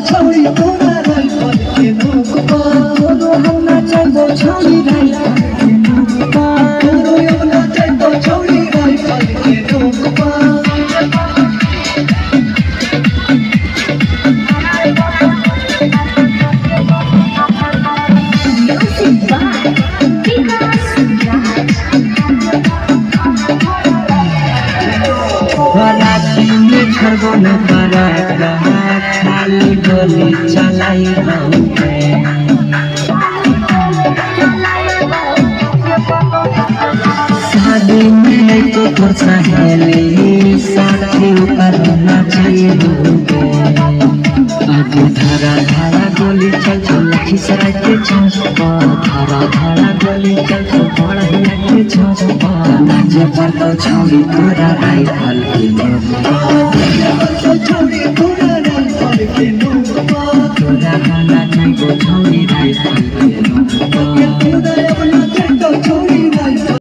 छोरी तोरा राइफल के नोक पर हम ना चाहबो छोरी राइफल के नोक पर हम ना चाहबो छोरी राइफल के नोक पर छर्बो न पराका खाली गोली चलाइबौके शादी में तो पर्सा हेली साथी ऊपर नाचिबौके आगे धारा धारा गोली चल्छ लखीसराय के छप धारा धारा गोली चल्छ बढिया के छप नाचे पर्दो छोरी तोरा राइफल के नोक छोरी तोरा राइफल के नोक तोरा गाना चाहिए छोरी राइफल के नोक